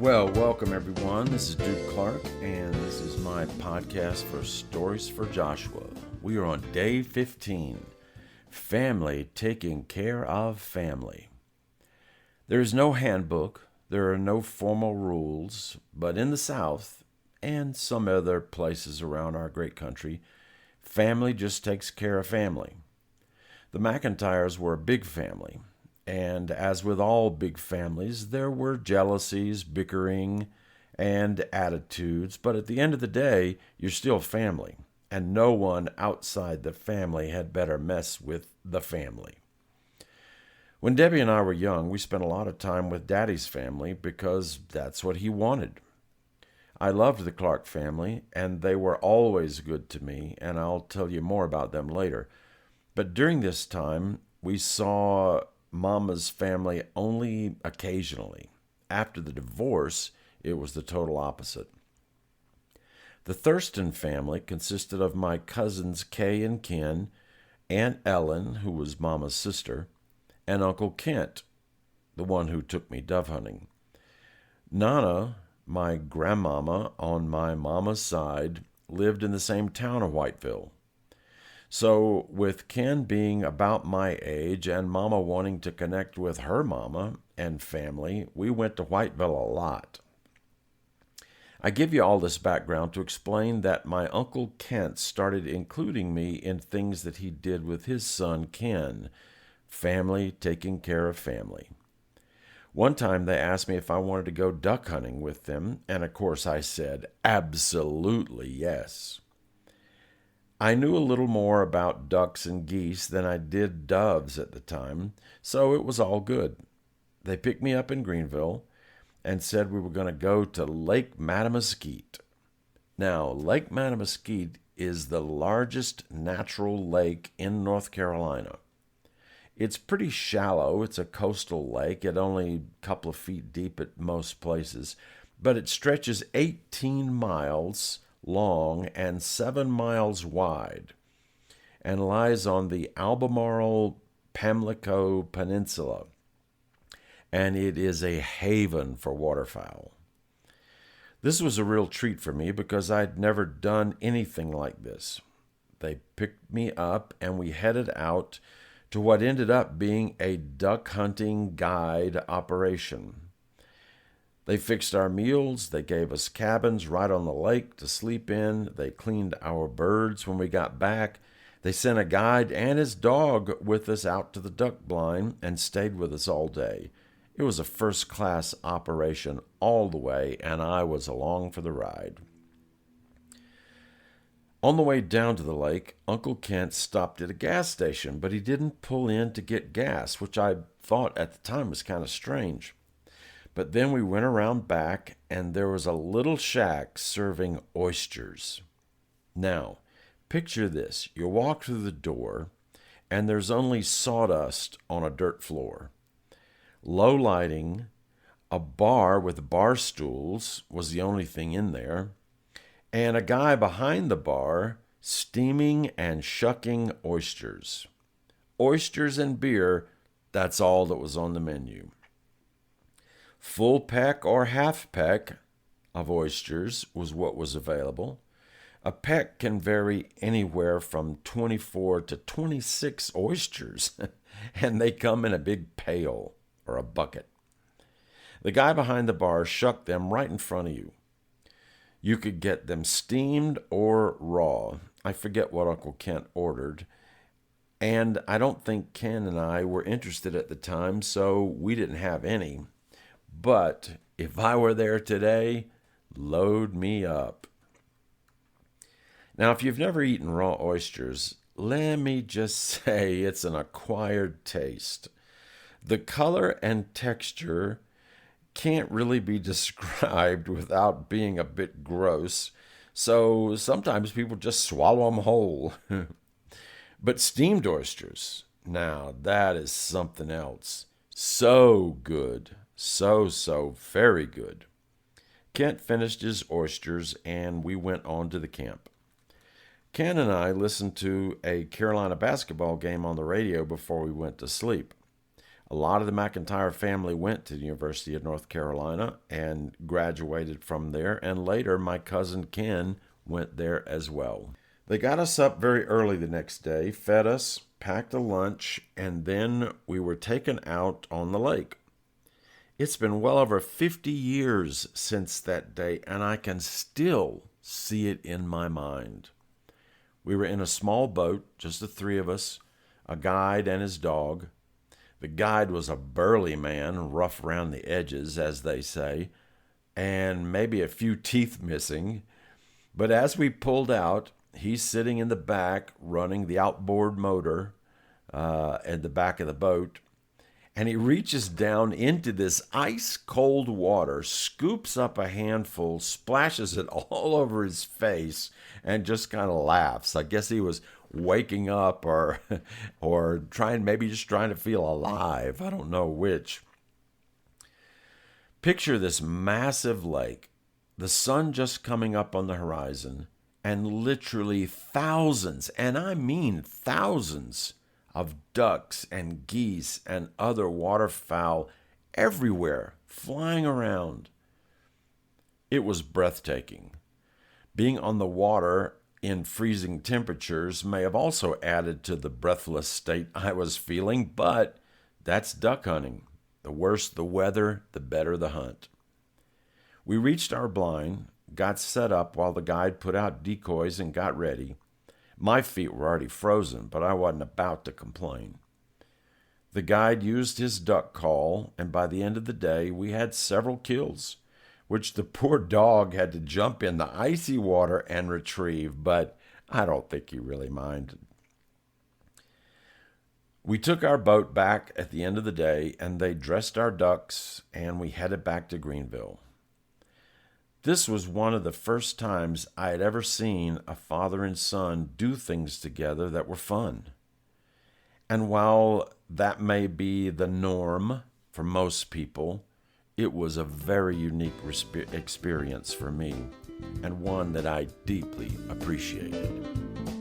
Well, welcome everyone. This is Duke Clark, and this is my podcast for Stories for Joshua. We are on day 15, Family Taking Care of Family. There is no handbook, there are no formal rules, but in the South, and some other places around our great country, family just takes care of family. The McIntyres were a big family. And as with all big families, there were jealousies, bickering, and attitudes. But at the end of the day, you're still family. And no one outside the family had better mess with the family. When Debbie and I were young, we spent a lot of time with Daddy's family because that's what he wanted. I loved the Clark family, and they were always good to me, and I'll tell you more about them later. But during this time, we saw Mama's family only occasionally. After the divorce, it was the total opposite. The Thurston family consisted of my cousins Kay and Ken, Aunt Ellen, who was Mama's sister, and Uncle Kent, the one who took me dove hunting. Nana, my grandmama on my mama's side, lived in the same town of Whiteville. So, with Ken being about my age and Mama wanting to connect with her mama and family, we went to Whiteville a lot. I give you all this background to explain that my Uncle Kent started including me in things that he did with his son Ken, family taking care of family. One time they asked me if I wanted to go duck hunting with them, and of course I said absolutely yes. I knew a little more about ducks and geese than I did doves at the time, so it was all good. They picked me up in Greenville and said we were going to go to Lake Mattamuskeet. Now, Lake Mattamuskeet is the largest natural lake in North Carolina. It's pretty shallow. It's a coastal lake at only a couple of feet deep at most places, but it stretches 18 miles long and 7 miles wide, and lies on the Albemarle Pamlico Peninsula, and it is a haven for waterfowl. This was a real treat for me because I'd never done anything like this. They picked me up and we headed out to what ended up being a duck hunting guide operation. They fixed our meals, they gave us cabins right on the lake to sleep in, they cleaned our birds when we got back, they sent a guide and his dog with us out to the duck blind and stayed with us all day. It was a first-class operation all the way, and I was along for the ride. On the way down to the lake, Uncle Kent stopped at a gas station, but he didn't pull in to get gas, which I thought at the time was kind of strange. But then we went around back, and there was a little shack serving oysters. Now, picture this. You walk through the door, and there's only sawdust on a dirt floor. Low lighting, a bar with bar stools was the only thing in there, and a guy behind the bar steaming and shucking oysters. Oysters and beer, that's all that was on the menu. Full peck or half peck of oysters was what was available. A peck can vary anywhere from 24 to 26 oysters, and they come in a big pail or a bucket. The guy behind the bar shucked them right in front of you. You could get them steamed or raw. I forget what Uncle Kent ordered, and I don't think Ken and I were interested at the time, so we didn't have any. But if I were there today, load me up. Now, if you've never eaten raw oysters, let me just say it's an acquired taste. The color and texture can't really be described without being a bit gross, so sometimes people just swallow them whole. But steamed oysters, now that is something else. So good. So very good. Kent finished his oysters, and we went on to the camp. Ken and I listened to a Carolina basketball game on the radio before we went to sleep. A lot of the McIntyre family went to the University of North Carolina and graduated from there, and later my cousin Ken went there as well. They got us up very early the next day, fed us, packed a lunch, and then we were taken out on the lake. It's been well over 50 years since that day, and I can still see it in my mind. We were in a small boat, just the three of us, a guide and his dog. The guide was a burly man, rough around the edges, as they say, and maybe a few teeth missing. But as we pulled out, he's sitting in the back running the outboard motor at the back of the boat, and he reaches down into this ice-cold water, scoops up a handful, splashes it all over his face, and just kind of laughs. I guess he was waking up or maybe just trying to feel alive. I don't know which. Picture this massive lake, the sun just coming up on the horizon, and literally thousands, and I mean thousands, of ducks and geese and other waterfowl everywhere, flying around. It was breathtaking. Being on the water in freezing temperatures may have also added to the breathless state I was feeling, but that's duck hunting. The worse the weather, the better the hunt. We reached our blind, got set up while the guide put out decoys and got ready. My feet were already frozen, but I wasn't about to complain. The guide used his duck call, and by the end of the day, we had several kills, which the poor dog had to jump in the icy water and retrieve, but I don't think he really minded. We took our boat back at the end of the day, and they dressed our ducks, and we headed back to Greenville. This was one of the first times I had ever seen a father and son do things together that were fun. And while that may be the norm for most people, it was a very unique experience for me, and one that I deeply appreciated.